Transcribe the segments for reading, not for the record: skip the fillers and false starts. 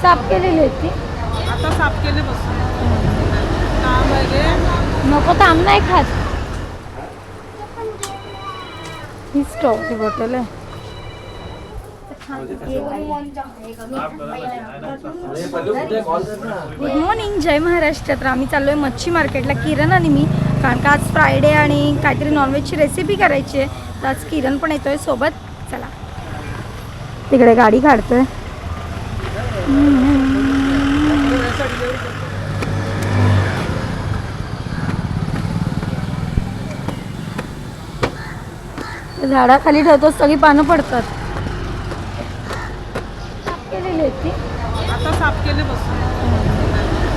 साफ केलेली होती आता साफ केले बसून काम वगैरे नको तर आम नाही खात. ही स्ट्रॉची बॉटल आहे. गुड मॉर्निंग, जय महाराष्ट्र. तर आम्ही चाललो आहे मच्छी मार्केटला, किरण आणि मी, कारण का आज फ्रायडे आणि काहीतरी नॉनव्हेजची रेसिपी करायची आहे. तर आज किरण पण येतोय सोबत. चला, तिकडे गाडी काढतोय. झाडाखाली ठेवतो, सगळी पानं पडतात. केलेली होती आता साफ केले बसून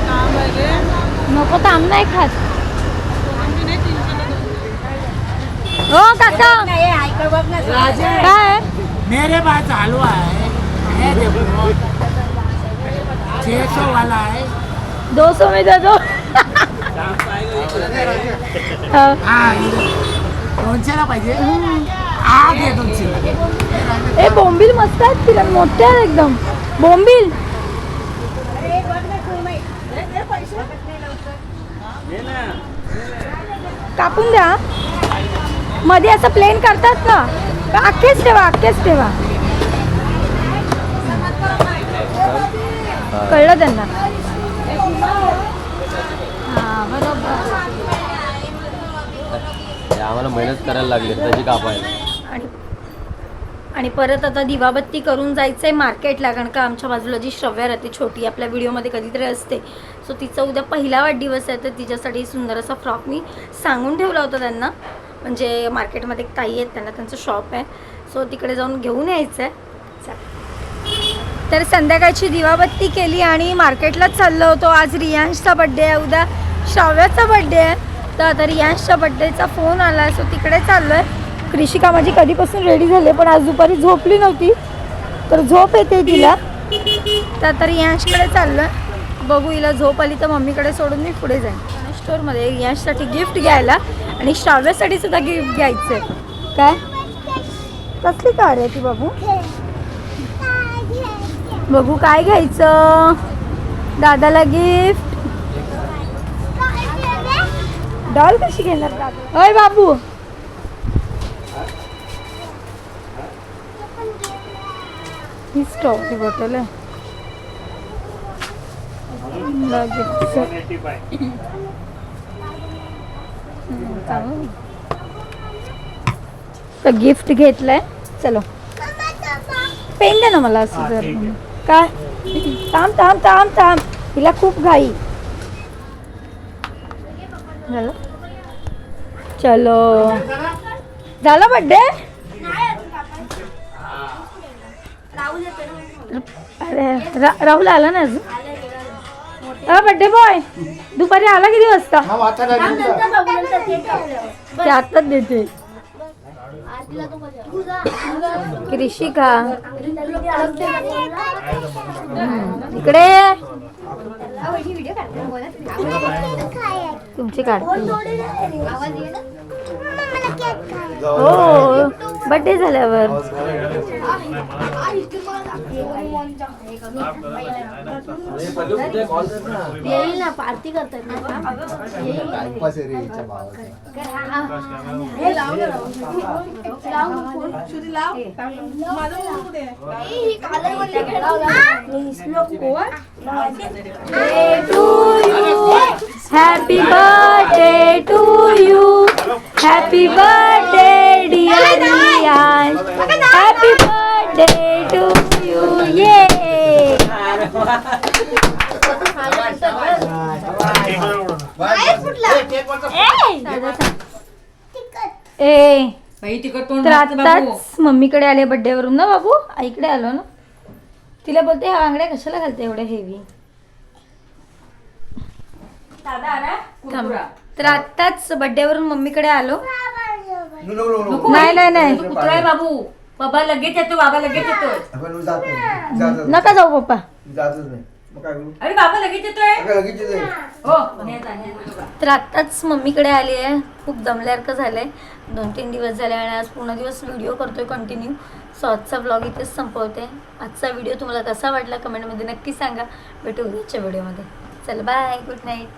काम वगैरे नको तर आम नाही खात. आम्ही नाही 3 किलो हो काका, काय मेरे पास हलवा है देखो 600 वाला है 200 में दे दो. हाँ 200 ला पाहिजे आ घे 200. ए बोंबील मस्त आहेत किरण, मोठे आहेत एकदम बोंबील. कापून द्या. मध्ये असं प्लेन करतात ना, अख्खेच ठेवा, अख्खेच ठेवा. कळलं त्यांना. हा बरोबर. आम्हाला मेहनत करायला लागली त्याची कापायला. आणि परत आता दिवाबत्ती करून जायचं आहे मार्केटला, कारण का आमच्या बाजूला जी श्रव्या राहते छोटी, आपल्या व्हिडिओमध्ये कधीतरी असते, सो तिचा उद्या पहिला वाढदिवस आहे. तर तिच्यासाठी सुंदर असा फ्रॉक मी सांगून ठेवला होता त्यांना. म्हणजे मार्केटमध्ये एक ताई आहेत, त्यांना त्यांचं शॉप आहे, सो तिकडे जाऊन घेऊन यायचं आहे. तर संध्याकाळची दिवाबत्ती केली आणि मार्केटलाच चाललो होतो. आज रियांशचा बड्डे आहे, उद्या श्राव्याचा बड्डे आहे. तर आता रियांशच्या बड्डेचा फोन आला, सो तिकडे चाललो आहे. कृषिका माझी कधीपासून रेडी झाली, पण आज दुपारी झोपली नव्हती, तर झोप येते तिला. तर आता रियांशकडे चाललो आहे. बघू, हिला झोप आली तर मम्मीकडे सोडून मी पुढे जाईन स्टोअरमध्ये रियांशसाठी गिफ्ट घ्यायला, आणि श्राव्यासाठी सुद्धा गिफ्ट घ्यायचं आहे. काय कसली कार आहे ती बाबू? बघू काय घ्यायचं दादाला गिफ्ट. डॉल कशी घेणार दादा? होय बाबू, ही स्ट्रॉची बॉटल आहे. तर गिफ्ट घेतलंय. चलो पेन द्या ना मला असं. जर काय थांब थांब थांब थांब, तिला खूप घाई झालं. चलो, झाला बड्डे. अरे राहुल आला ना अजून. बड्डे बॉय दुपारी आला किती वाजता? ते आताच देते. कृषिका इकडे तुमची काढते. हो, बड्डे झाल्यावर. येईल ना, पार्टी करतात ना. Happy birthday to you, happy birthday dear Riyansh, happy birthday to you. ये तर आताच मम्मीकडे आले बड्डे वरून ना बाबू. आईकडे आलो ना, तिला बोलते ह्या बांगड्या कशाला घालते एवढ्या हेवी. तर आताच बड्डे वरून मम्मीकडे आलो. नाही नाही नाही बाबू, बाबा लगेच येतो, बाबा लगेच येतोय. नका जाऊ पप्पा. अरे बाबा लगेच येतोय. तर आत्ताच मम्मीकडे आली आहे. खूप दमल्यासारखं झालंय. 2-3 दिवस झाले आणि आज पूर्ण दिवस व्हिडिओ करतोय कंटिन्यू. सो आजचा ब्लॉग इथेच संपवते. आजचा व्हिडिओ तुम्हाला कसा वाटला कमेंटमध्ये नक्की सांगा. भेटू उद्याच्या व्हिडिओमध्ये. चल बाय, गुड नाईट.